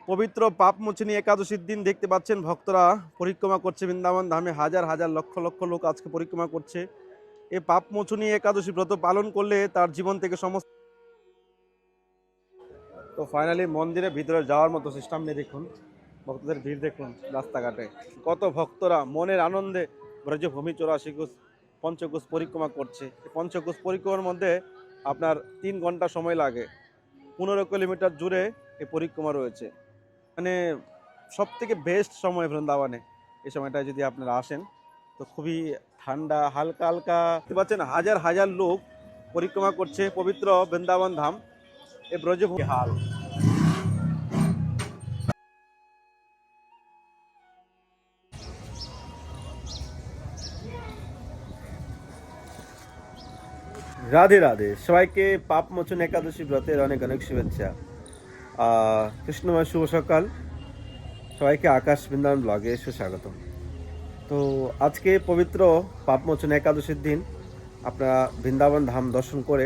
পবিত্র পাপমোচনী একাদশীর দিন দেখতে পাচ্ছেন ভক্তরা পরিক্রমা করছে বৃন্দাবন ধামে। হাজার হাজার লক্ষ লক্ষ লোক আজকে পরিক্রমা করছে। এই পাপমোচনী একাদশী ব্রত পালন করলে তার জীবন থেকে সমস্ত। তো ফাইনালি মন্দিরের ভিতরে যাওয়ার মতো সিস্টেম নেই। দেখুন ভক্তদের ভিড়, দেখুন রাস্তাঘাটে কত ভক্তরা মনের আনন্দে ব্রজভূমি 84 কোষ পঞ্চকোষ পরিক্রমা করছে। পঞ্চকোষ পরিক্রমার মধ্যে আপনার 3 ঘন্টা সময় লাগে। 15 কিলোমিটার জুড়ে এই পরিক্রমা রয়েছে। মানে সব থেকে বেস্ট সময় বৃন্দাবনে। এই সময়টায় যদি আপনারা আসেন তো খুবই ঠান্ডা, হালকা হালকা। দেখতে পাচ্ছেন হাজার হাজার লোক পরিক্রমা করছে পবিত্র বৃন্দাবন ধাম। এই ব্রজভূমি হাল। রাধে রাধে, সবাইকে পাপমোচন একাদশী ব্রতের অনেক অনেক শুভেচ্ছা। কৃষ্ণময় শুভ সকাল, সবাইকে আকাশ বৃন্দাবন ব্লগে সুস্বাগতম। তো আজকে পবিত্র পাপমোচন একাদশীর দিন আপনারা বৃন্দাবন ধাম দর্শন করে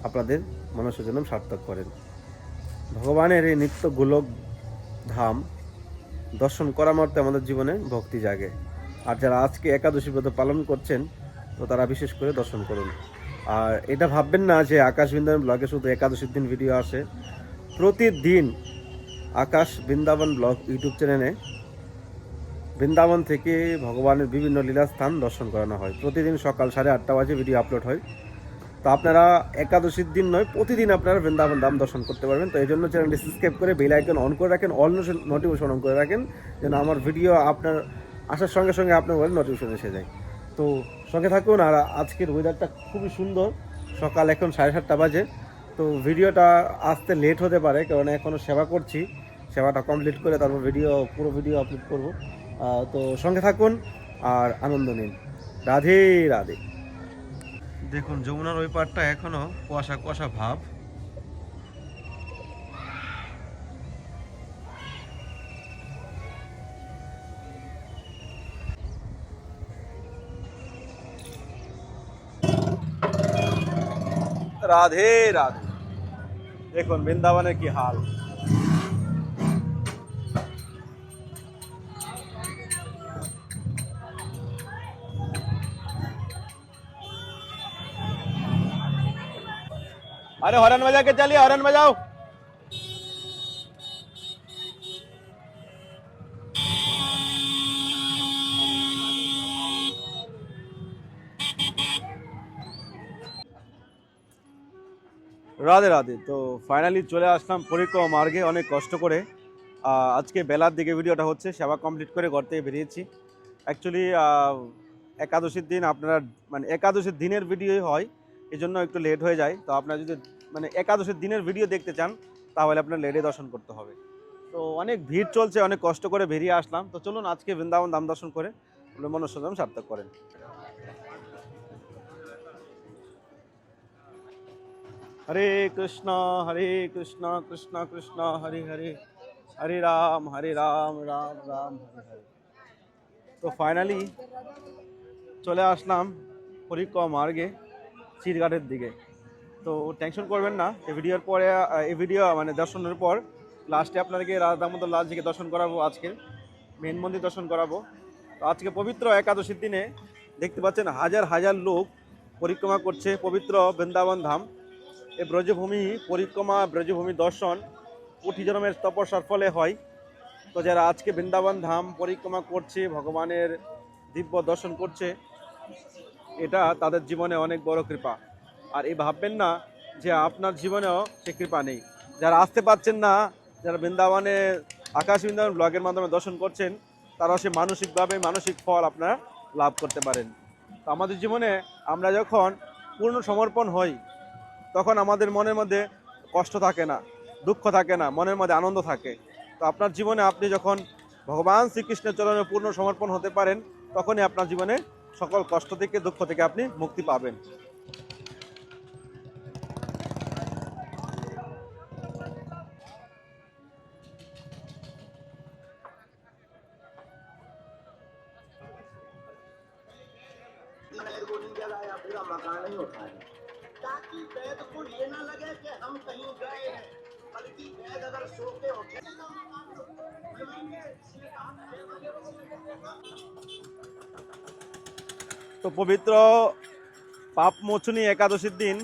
আপনাদের মনসজনম সার্থক করেন। ভগবানের এই নিত্য গোলক ধাম দর্শন করা মাত্র আমাদের জীবনে ভক্তি জাগে। আর যারা আজকে একাদশী ব্রত পালন করছেন তো তারা বিশেষ করে দর্শন করুন। আর এটা ভাববেন না যে আকাশ বৃন্দাবন ব্লগে শুধু একাদশীর দিন ভিডিও আসে। প্রতিদিন আকাশ বৃন্দাবন ব্লগ ইউটিউব চ্যানেলে বৃন্দাবন থেকে ভগবানের বিভিন্ন লীলাস্থান দর্শন করানো হয়। প্রতিদিন সকাল 8:30 বাজে ভিডিও আপলোড হয়। তো আপনারা একাদশীর দিন নয়, প্রতিদিন আপনারা বৃন্দাবন ধাম দর্শন করতে পারবেন। তো এই জন্য চ্যানেলটি সাবস্ক্রাইব করে বেল আইকন অন করে রাখেন, অল নোটিফিকেশন অন করে রাখেন, যেন আমার ভিডিও আপনার আসার সঙ্গে সঙ্গে আপনার মোবাইল নোটিফিকেশন এসে যায়। তো সঙ্গে থাকুন। আর আজকের ওয়েদারটা খুবই সুন্দর। সকাল এখন 7:30 বাজে। তো ভিডিওটা আসতে লেট হতে পারে, কারণ এখনও সেবা করছি। সেবাটা কমপ্লিট করে তারপর পুরো ভিডিও আপলোড করব। তো সঙ্গে থাকুন আর আনন্দ নিন। রাধে রাধে। দেখুন যমুনার ওই পাড়টা এখনো কুয়াশা কুয়াশা ভাব। রাধে রাধে। দেখুন বৃন্দাবনের কি হাল। अरे हॉर्न बजा के चलिए, हॉर्न बजाओ। রাধে রাধে। তো ফাইনালি চলে আসলাম পরিক্রমা মার্গে অনেক কষ্ট করে। আজকে বেলার দিকে ভিডিওটা হচ্ছে, সেবা কমপ্লিট করে ঘর থেকে বেরিয়েছি। অ্যাকচুয়ালি একাদশীর দিন আপনারা মানে একাদশীর দিনের ভিডিওই হয়, এই জন্য একটু লেট হয়ে যায়। তো আপনারা যদি মানে একাদশীর দিনের ভিডিও দেখতে চান তাহলে আপনার লেটে দর্শন করতে হবে। তো অনেক ভিড় চলছে, অনেক কষ্ট করে বেরিয়ে আসলাম। তো চলুন আজকে বৃন্দাবন ধাম দর্শন করে মনঃসংযম সার্থক করেন। হরে কৃষ্ণ কৃষ্ণ কৃষ্ণ হরে হরে, হরে রাম রাম রাম হরে হরে। তো ফাইনালি চলে আসলাম পরিক্রমা মার্গে চিরঘাটের দিকে। তো টেনশন করবেন না, এই ভিডিওর পরে এই ভিডিও মানে দর্শনের পর লাস্টে আপনাদেরকে রাধা দামোদর লালজিকে দর্শন করাবো। আজকে মেন মন্দির দর্শন করাবো। তো আজকে পবিত্র একাদশীর দিনে দেখতে পাচ্ছেন হাজার হাজার লোক পরিক্রমা করছে পবিত্র বৃন্দাবন ধাম। এই ব্রজভূমি পরিক্রমা, ব্রজভূমি দর্শন কোটি জন্মের তপস্যার ফলে হয়। তো যারা আজকে বৃন্দাবন ধাম পরিক্রমা করছে, ভগবানের দিব্য দর্শন করছে, এটা তাদের জীবনে অনেক বড় কৃপা। আর এই ভাববেন না যে আপনার জীবনেও সে কৃপা নেই। যারা আসতে পারছেন না, যারা বৃন্দাবনে আকাশ বৃন্দাবন ব্লগের মাধ্যমে দর্শন করছেন, তারাও সে মানসিকভাবে মানসিক ফল আপনারা লাভ করতে পারেন। তো আমাদের জীবনে আমরা যখন পূর্ণ সমর্পণ হই তখন আমাদের মনের মধ্যে কষ্ট থাকে না, দুঃখ থাকে না, মনের মধ্যে আনন্দ থাকে। তো আপনার জীবনে আপনি যখন ভগবান শ্রীকৃষ্ণের চরণে পূর্ণ সমর্পণ হতে পারেন, তখনই আপনার জীবনে সকল কষ্ট থেকে, দুঃখ থেকে আপনি মুক্তি পাবেন। पूरा मकान ही उठा है ताकि वैद को ये ना लगे कि हम कहीं गए हैं, बल्कि वैद अगर सो के उठे তো পবিত্র পাপ মোচনী একাদশীর দিন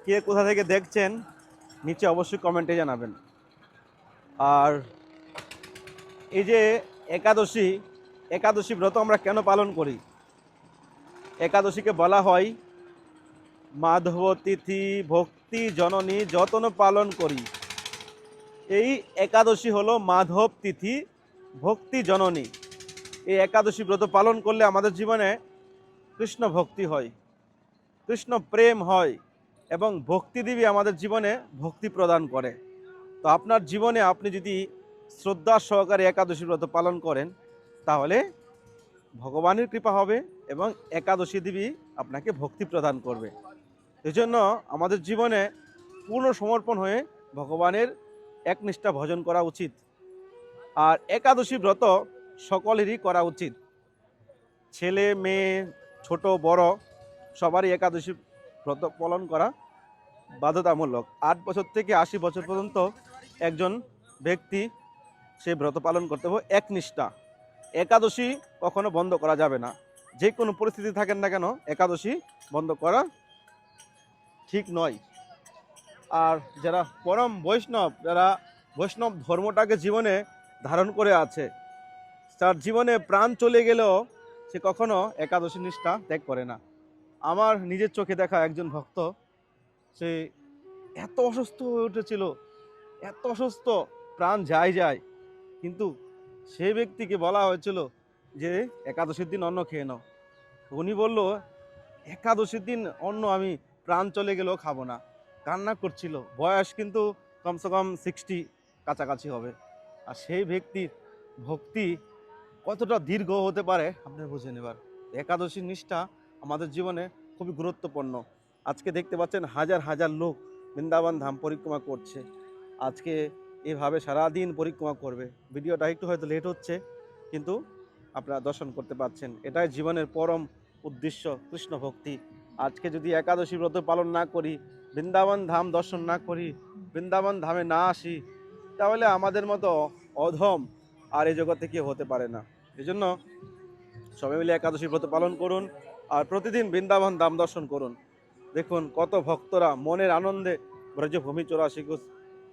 কে কোথা থেকে দেখছেন নিচে অবশ্যই কমেন্টে জানাবেন। আর এই যে একাদশী, একাদশী ব্রত আমরা কেন পালন করি? একাদশীকে বলা হয় মাধব তিথি ভক্তি জননী যতন পালন করি। এই একাদশী হলো মাধব তিথি ভক্তি জননী। এই একাদশী ব্রত পালন করলে আমাদের জীবনে কৃষ্ণ ভক্তি হয়, কৃষ্ণ প্রেম হয় এবং ভক্তিদেবী আমাদের জীবনে ভক্তি প্রদান করে। তো আপনার জীবনে আপনি যদি শ্রদ্ধা সহকারে একাদশী ব্রত পালন করেন তাহলে ভগবানের কৃপা হবে এবং একাদশী দেবী আপনাকে ভক্তি প্রদান করবে। এই জন্য আমাদের জীবনে পূর্ণ সমর্পণ হয়ে ভগবানের একনিষ্ঠা ভজন করা উচিত। আর একাদশী ব্রত সকলেরই করা উচিত, ছেলে মেয়ে ছোট বড় সবারই একাদশী ব্রত পালন করা বাধ্যতামূলক। 8 বছর থেকে 80 বছর পর্যন্ত একজন ব্যক্তি সে ব্রত পালন করতে হবে একনিষ্ঠা। একাদশী কখনো বন্ধ করা যাবে না, যে কোনো পরিস্থিতি থাকেন না কেন একাদশী বন্ধ করা ঠিক নয়। আর যারা পরম বৈষ্ণব, যারা বৈষ্ণব ধর্মটাকে জীবনে ধারণ করে আছে, তার জীবনে প্রাণ চলে গেলেও সে কখনো একাদশী নিষ্ঠা ত্যাগ করে না। আমার নিজের চোখে দেখা একজন ভক্ত, সে এত অসুস্থ হয়ে উঠেছিল, এত অসুস্থ, প্রাণ যায়, কিন্তু সেই ব্যক্তিকে বলা হয়েছিল যে একাদশীর দিন অন্ন খেয়ে নাও। উনি বলল একাদশীর দিন অন্ন আমি প্রাণ চলে গেলেও খাবো না। কান্না করছিল, বয়স কিন্তু কমসে কম 60 কাছাকাছি হবে। আর সেই ব্যক্তির ভক্তি কতটা দীর্ঘ হতে পারে আপনি বুঝে নেবার। একাদশী নিষ্ঠা আমাদের জীবনে খুবই গুরুত্বপূর্ণ। আজকে দেখতে পাচ্ছেন হাজার হাজার লোক বৃন্দাবন ধাম পরিক্রমা করছে। আজকে এভাবে সারাদিন পরিক্রমা করবে। ভিডিওটা একটু হয়তো লেট হচ্ছে, কিন্তু আপনারা দর্শন করতে পারছেন। এটাই জীবনের পরম উদ্দেশ্য, কৃষ্ণ ভক্তি। আজকে যদি একাদশী ব্রত পালন না করি, বৃন্দাবন ধাম দর্শন না করি, বৃন্দাবন ধামে না আসি, তাহলে আমাদের মতো অধম আর এই জগতে কেউ হতে পারে না। এই জন্য সবাই মিলে একাদশী ব্রত পালন করুন আর প্রতিদিন বৃন্দাবন ধাম দর্শন করুন। দেখুন কত ভক্তরা মনের আনন্দে ব্রজভূমি 84 কোষ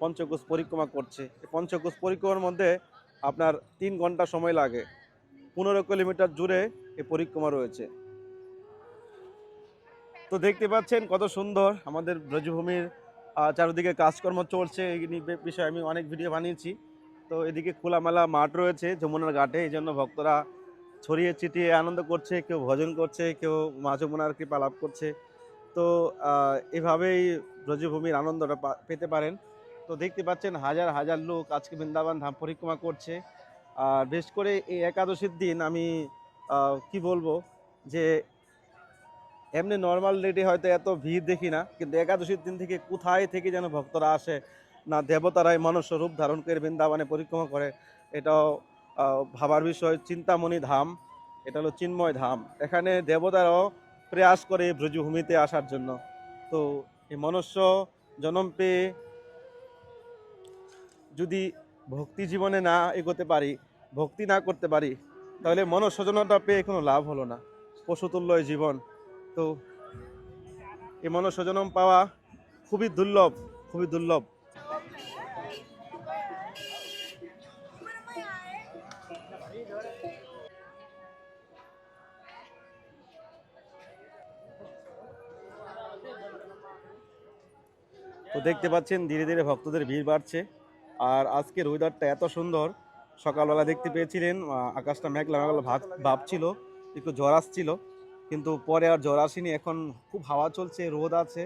পঞ্চকোষ পরিক্রমা করছে। এই পঞ্চকোষ পরিক্রমার মধ্যে আপনার 3 ঘন্টা সময় লাগে। 15 কিলোমিটার জুড়ে এই পরিক্রমা রয়েছে। তো দেখতে পাচ্ছেন কত সুন্দর আমাদের ব্রজভূমির চারিদিকে কাজকর্ম চলছে। এই বিষয়ে আমি অনেক ভিডিও বানিয়েছি। তো এদিকে খোলামেলা মাঠ রয়েছে যমুনার ঘাটে, এই জন্য ভক্তরা ছড়িয়ে ছিটিয়ে আনন্দ করছে, কেউ ভজন করছে, কেউ মা যমুনার কৃপা লাভ করছে। তো এভাবেই ব্রজভূমির আনন্দটা পেতে পারেন। তো দেখতে পাচ্ছেন হাজার হাজার লোক আজকে বৃন্দাবন ধাম পরিক্রমা করছে। আর বিশেষ করে এই একাদশীর দিন আমি কি বলবো যে এমনি নর্মাল ডেটে হয়তো এত ভিড় দেখি না, কিন্তু একাদশীর দিন থেকে কোথায় থেকে যেন ভক্তরা আসে, না দেবতারাই মনুষ্য রূপ ধারণ করে বৃন্দাবনে পরিক্রমা করে। এটাও ভাবার বিষয়। চিন্তামণি ধাম, এটা হলো চিন্ময় ধাম, এখানে দেবতারাও প্রয়াস করে ব্রজভূমিতে আসার জন্য। তো এই মনুষ্য জন্ম পেয়ে যদি ভক্তি জীবনে না এগোতে পারি, ভক্তি না করতে পারি, তাহলে মনুষ্য জন্মটা পেয়ে কোনো লাভ হলো না, পশুতুল্য জীবন। তো এই মনুষ্য জন্ম পাওয়া খুবই দুর্লভ, খুবই দুর্লভ। তো দেখতে পাচ্ছেন ধীরে ধীরে ভক্তদের ভিড় বাড়ছে। আর আজকের ওয়েদারটা এত সুন্দর, সকালবেলা দেখতে পেয়েছিলেন আকাশটা মেঘলা মেঘলা ভাব ছিল, একটু ঝড় আসছিল, কিন্তু পরে আর ঝড় আসেনি। এখন খুব হাওয়া চলছে, রোদ আছে,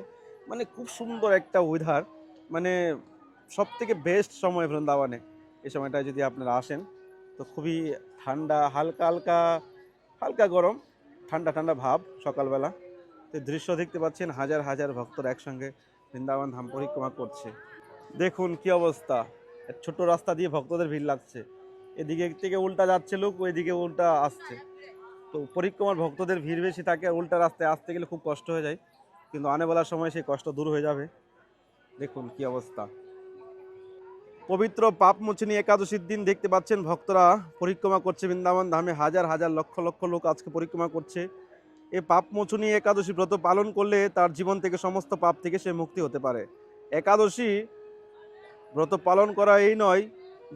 মানে খুব সুন্দর একটা ওয়েদার। মানে সব থেকে বেস্ট সময় বৃন্দাবনে এই সময়টায় যদি আপনারা আসেন। তো খুবই ঠান্ডা, হালকা হালকা হালকা গরম, ঠান্ডা ঠান্ডা ভাব সকালবেলা। তো দৃশ্য দেখতে পাচ্ছেন হাজার হাজার ভক্তরা একসঙ্গে বৃন্দাবন ধাম পরিক্রমা করছে। দেখুন কি অবস্থা, ছোট রাস্তা দিয়ে ভক্তদের ভিড় লাগছে, এদিকে থেকে উল্টা যাচ্ছে লোক, ওইদিকে উল্টা আসছে। তো পরিক্রমার ভক্তদের ভিড় বেশি থাকে, উল্টা রাস্তায় আসতে গেলে খুব কষ্ট হয়ে যায়, কিন্তু আনে বলার সময় সেই কষ্ট দূর হয়ে যাবে। দেখুন কি অবস্থা। পবিত্র পাপ মোচনী একাদশীর দিন দেখতে পাচ্ছেন ভক্তরা পরিক্রমা করছে বৃন্দাবন ধামে, হাজার হাজার লক্ষ লক্ষ লোক আজকে পরিক্রমা করছে। এই পাপ মোচনী একাদশী ব্রত পালন করলে তার জীবন থেকে সমস্ত পাপ থেকে সে মুক্তি হতে পারে। একাদশী ব্রত পালন করা এই নয়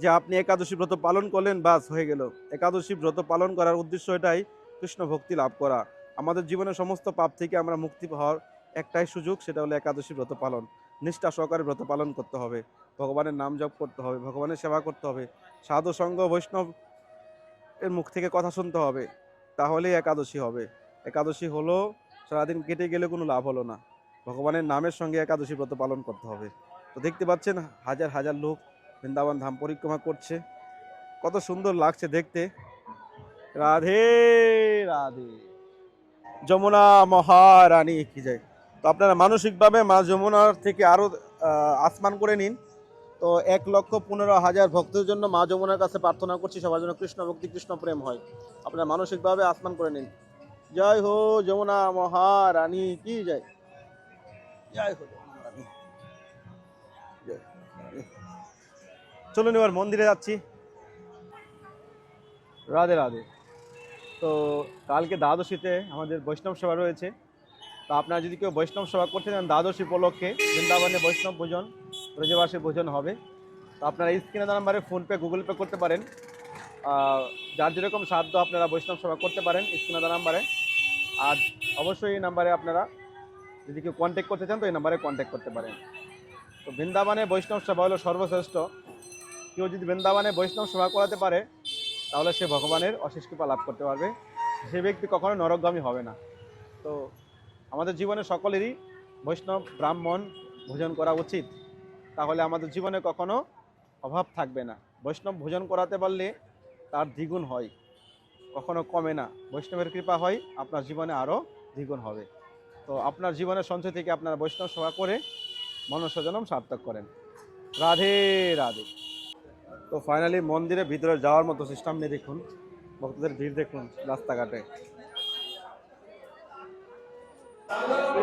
যে আপনি একাদশী ব্রত পালন করলেন বাস হয়ে গেল। একাদশী ব্রত পালন করার উদ্দেশ্য এটাই, কৃষ্ণ ভক্তি লাভ করা। আমাদের জীবনের সমস্ত পাপ থেকে আমরা মুক্তি হওয়ার একটাই সুযোগ, সেটা হলো একাদশী ব্রত পালন। নিষ্ঠা সহকারে ব্রত পালন করতে হবে, ভগবানের নাম জপ করতে হবে, ভগবানের সেবা করতে হবে, সাধু সঙ্গ বৈষ্ণব এর মুখ থেকে কথা শুনতে হবে, তাহলেই একাদশী হবে। একাদশী হলো সারাদিন কেটে গেলে কোনো লাভ হলো না, ভগবানের নামের সঙ্গে একাদশী ব্রত পালন করতে হবে। তো দেখতে পাচ্ছেন হাজার হাজার লোক বৃন্দাবন ধাম পরিক্রমা করছে, কত সুন্দর লাগছে দেখতে। রাধে রাধে, যমুনা মহারানী কি যায়। তো আপনারা মানসিকভাবে মা যমুনার থেকে আরো আসমান করে নিন। তো 1,15,000 ভক্তের জন্য মা যমুনার কাছে প্রার্থনা করছি, সবার জন্য কৃষ্ণ ভক্তি কৃষ্ণ প্রেম হয়। আপনারা মানসিকভাবে আসমান করে নিন। জয় হো যমুনা মহারানী কি জয়, জয় হো যমুনা রানী। চলুন এবার মন্দিরে যাচ্ছি। রাধে রাধে। তো কালকে দ্বাদশীতে আমাদের বৈষ্ণব সেবা রয়েছে। তো আপনারা যদি কেউ বৈষ্ণব সেবা করতে চান, দ্বাদশী উপলক্ষে বৃন্দাবনে বৈষ্ণব ভোজন, ব্রজবাসী ভোজন হবে। তো আপনারা স্ক্রিনে দেওয়া নাম্বারে ফোনপে গুগল পে করতে পারেন। যার যেরকম সাধ্য আপনারা বৈষ্ণব সেবা করতে পারেন স্ক্রিনে দেওয়া নাম্বারে। আর অবশ্যই এই নাম্বারে আপনারা যদি কেউ কন্ট্যাক্ট করতে চান তো এই নাম্বারে কন্ট্যাক্ট করতে পারেন। তো বৃন্দাবনে বৈষ্ণব সেবা হলো সর্বশ্রেষ্ঠ। কেউ যদি বৃন্দাবনে বৈষ্ণব সেবা করাতে পারে তাহলে সে ভগবানের অশেষ কৃপা লাভ করতে পারবে, সে ব্যক্তি কখনো নরকগামী হবে না। তো আমাদের জীবনে সকলেরই বৈষ্ণব ব্রাহ্মণ ভোজন করা উচিত, তাহলে আমাদের জীবনে কখনো অভাব থাকবে না। বৈষ্ণব ভোজন করাতে পারলে তার দ্বিগুণ হয়, কখনো কমে না। বৈষ্ণবের কৃপা হয় আপনার জীবনে আরও দ্বিগুণ হবে। তো আপনার জীবনের সঞ্চয় থেকে আপনারা বৈষ্ণব সেবা করে মনুষ্য জন্ম সার্থক করেন। রাধে রাধে। তো ফাইনালি মন্দিরে ভিতরে যাওয়ার মতো সিস্টেম নেই, দেখুন ভক্তদের ভিড় দেখুন রাস্তাঘাটে।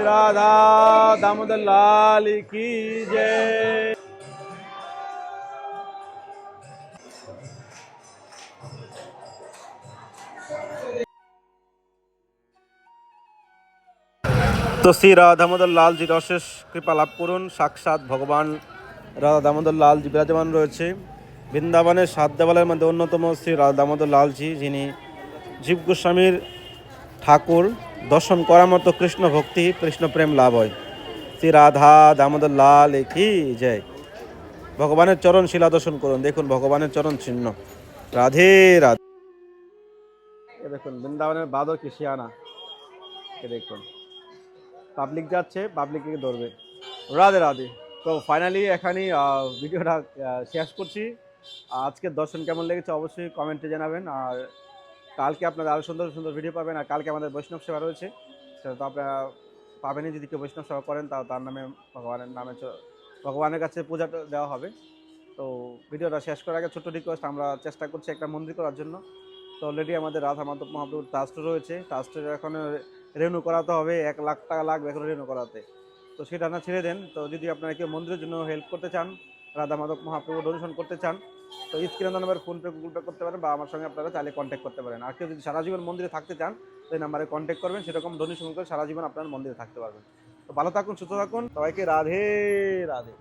রাধা দামোদর লাল কি জয়। তো শ্রী রাধা দামোদর লালজির অশেষ কৃপা লাভ করুন। সাক্ষাৎ ভগবান রাধা দামোদর লালজি বিরাজমান রয়েছে বৃন্দাবনের 7 দেওয়ালের মধ্যে অন্যতম শ্রী রাধা দামোদর লালজি, যিনি জীব গোস্বামীর ঠাকুর। দর্শন করার মতো কৃষ্ণ ভক্তি কৃষ্ণ প্রেম লাভ হয়। শ্রী রাধা দামোদর লাল কি জয়। ভগবানের চরণ শিলা দর্শন করুন, দেখুন ভগবানের চরণ চিহ্ন। রাধে রাধে। এ দেখুন বৃন্দাবনের বাদর কি শিয়ানা, এ দেখুন পাবলিক যাচ্ছে, পাবলিককে ধরবে। রাধে রাধে। তো ফাইনালি এখানেই ভিডিওটা শেষ করছি। আজকের দর্শন কেমন লেগেছে অবশ্যই কমেন্টে জানাবেন। আর কালকে আপনারা আরও সুন্দর সুন্দর ভিডিও পাবেন। আর কালকে আমাদের বৈষ্ণব সেবা রয়েছে, সেটা তো আপনারা পাবেনই। যদি কেউ বৈষ্ণব সেবা করেন তার নামে ভগবানের নামে ভগবানের কাছে পূজাটা দেওয়া হবে। তো ভিডিওটা শেষ করার আগে ছোট্ট রিকোয়েস্ট, আমরা চেষ্টা করছি একটা মন্দির করার জন্য। তো অলরেডি আমাদের রাধা মাধব মহাপ্রভুর ট্রাস্ট রয়েছে, ট্রাস্টের এখন রেনু করাতে হবে, 1 লাখ টাকা লাগবে এখন রেনু করাতে। তো সেটা না ছেড়ে দেন। তো যদি আপনারা কেউ মন্দিরের জন্য হেল্প করতে চান, রাধা মাধব মহাপ্রভু ডোনেশন করতে চান, তো স্ক্রিনে নাম্বার ফোনপে গুগল পে করতে পারেন বা আমার সঙ্গে আপনারা চাইলে কন্ট্যাক্ট করতে পারেন। আর কেউ যদি সারা জীবন মন্দিরে থাকতে চান তো এই নাম্বারে কন্ট্যাক্ট করবেন, সেরকম ডোনেশন করে সারা জীবন আপনার মন্দিরে থাকতে পারবেন। তো ভালো থাকুন, সুস্থ থাকুন, সবাইকে রাধে রাধে।